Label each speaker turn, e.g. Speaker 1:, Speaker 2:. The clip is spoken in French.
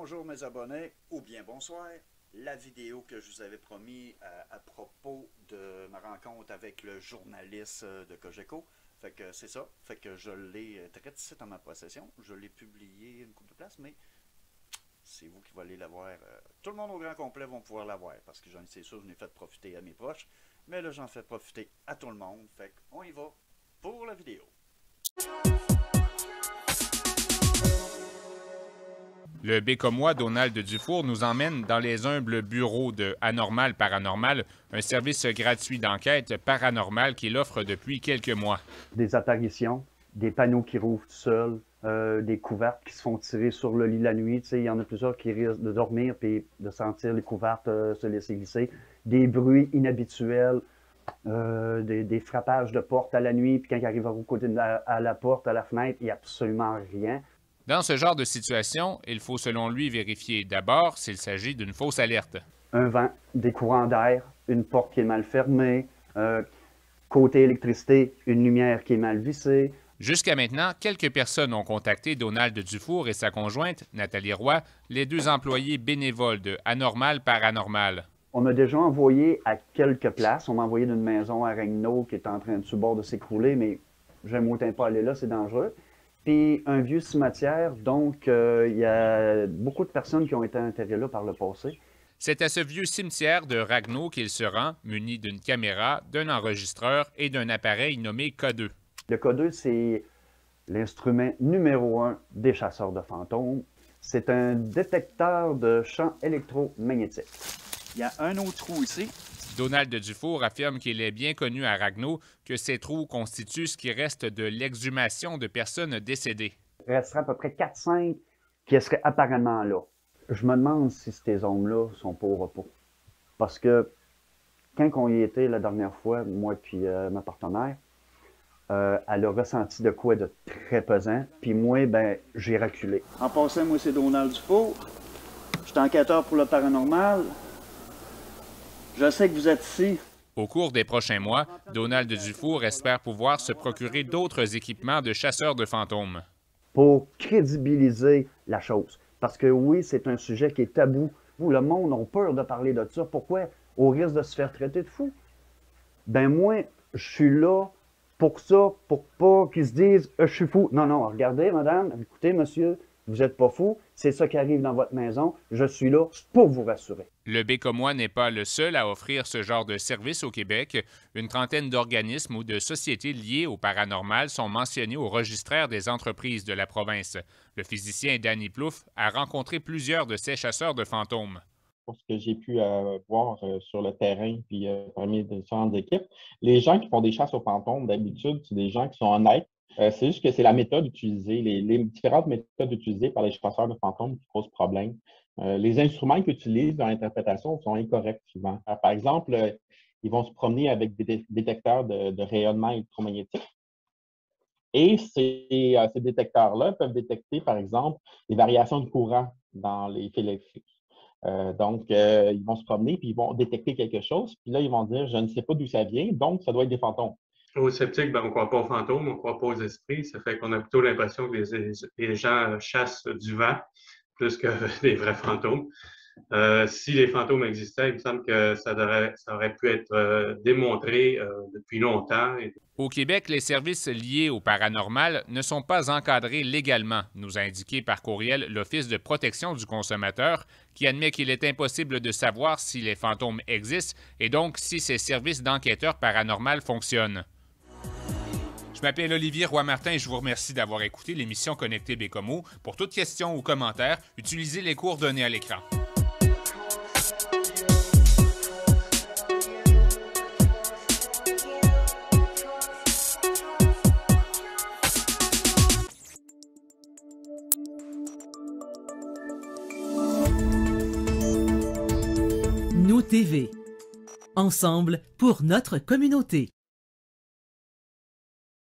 Speaker 1: Bonjour mes abonnés, ou bien bonsoir. La vidéo que je vous avais promis à propos de ma rencontre avec le journaliste de Cogeco. Fait que c'est ça. Fait que je l'ai très ici dans ma possession. Je l'ai publié une couple de places, mais c'est vous qui allez la voir. Tout le monde au grand complet vont pouvoir la voir parce que c'est sûr, je l'ai fait profiter à mes proches. Mais là, j'en fais profiter à tout le monde. Fait qu'on y va pour la vidéo.
Speaker 2: Le Bécomois Donald Dufour nous emmène dans les humbles bureaux de Anormal Paranormal, un service gratuit d'enquête paranormale qu'il offre depuis quelques mois.
Speaker 3: Des apparitions, des panneaux qui rouvrent tout seuls, des couvertes qui se font tirer sur le lit la nuit. Il y en a plusieurs qui risquent de dormir et de sentir les couvertes se laisser glisser. Des bruits inhabituels, des frappages de porte à la nuit, puis quand ils arrivent au côté à la porte, à la fenêtre, il n'y a absolument rien.
Speaker 2: Dans ce genre de situation, il faut selon lui vérifier d'abord s'il s'agit d'une fausse alerte.
Speaker 3: Un vent, des courants d'air, une porte qui est mal fermée, côté électricité, une lumière qui est mal vissée.
Speaker 2: Jusqu'à maintenant, quelques personnes ont contacté Donald Dufour et sa conjointe, Nathalie Roy, les deux employés bénévoles de Anormal Paranormal.
Speaker 3: On m'a déjà envoyé à quelques places. On m'a envoyé d'une maison à Regnault qui est en train sur le bord de s'écrouler, mais j'aime autant pas aller là, c'est dangereux. Puis un vieux cimetière, donc il y a beaucoup de personnes qui ont été enterrées là par le passé.
Speaker 2: C'est à ce vieux cimetière de Ragno qu'il se rend, muni d'une caméra, d'un enregistreur et d'un appareil nommé K2.
Speaker 3: Le K2, c'est l'instrument numéro 1 des chasseurs de fantômes. C'est un détecteur de champs électromagnétiques.
Speaker 1: Il y a un autre trou ici.
Speaker 2: Donald Dufour affirme qu'il est bien connu à Ragno que ces trous constituent ce qui reste de l'exhumation de personnes décédées.
Speaker 3: Il resterait à peu près 4-5 qui seraient apparemment là. Je me demande si ces hommes-là sont pas au repos. Parce que quand on y était la dernière fois, moi et ma partenaire, elle a ressenti de quoi de très pesant. Puis moi, ben, j'ai reculé.
Speaker 1: En passant, moi c'est Donald Dufour. Je suis enquêteur pour le paranormal. Je sais que vous êtes ici.
Speaker 2: Au cours des prochains mois, Donald Dufour espère pouvoir se procurer d'autres équipements de chasseurs de fantômes.
Speaker 3: Pour crédibiliser la chose. Parce que oui, c'est un sujet qui est tabou. Le monde a peur de parler de ça. Pourquoi? Au risque de se faire traiter de fou. Ben moi, je suis là pour ça, pour pas qu'ils se disent « je suis fou ». Non, non, regardez, madame, écoutez, monsieur, vous n'êtes pas fou, c'est ça qui arrive dans votre maison, je suis là pour vous rassurer.
Speaker 2: Le Bécomois n'est pas le seul à offrir ce genre de service au Québec. Une trentaine d'organismes ou de sociétés liées au paranormal sont mentionnés au registraire des entreprises de la province. Le physicien Danny Plouffe a rencontré plusieurs de ces chasseurs de fantômes.
Speaker 4: Pour ce que j'ai pu voir sur le terrain puis parmi les différentes équipes, les gens qui font des chasses aux fantômes, d'habitude, c'est des gens qui sont honnêtes. C'est juste que c'est la méthode utilisée, les différentes méthodes utilisées par les chasseurs de fantômes qui posent problème. Les instruments qu'ils utilisent dans l'interprétation sont incorrects souvent. Par exemple, ils vont se promener avec des détecteurs de rayonnement électromagnétique. Et ces détecteurs-là peuvent détecter, par exemple, des variations de courant dans les fils électriques. Donc, ils vont se promener, puis ils vont détecter quelque chose, puis là, ils vont dire « je ne sais pas d'où ça vient, donc ça doit être des fantômes ».
Speaker 5: Aux sceptiques, ben, on ne croit pas aux fantômes, on ne croit pas aux esprits. Ça fait qu'on a plutôt l'impression que les gens chassent du vent plus que des vrais fantômes. Si les fantômes existaient, il me semble que ça aurait pu être démontré depuis longtemps.
Speaker 2: Au Québec, les services liés au paranormal ne sont pas encadrés légalement, nous a indiqué par courriel l'Office de protection du consommateur, qui admet qu'il est impossible de savoir si les fantômes existent et donc si ces services d'enquêteurs paranormal fonctionnent. Je m'appelle Olivier Roy-Martin et je vous remercie d'avoir écouté l'émission Connecté Bécomo. Pour toute question ou commentaire, utilisez les coordonnées à l'écran.
Speaker 6: Nous TV. Ensemble pour notre communauté.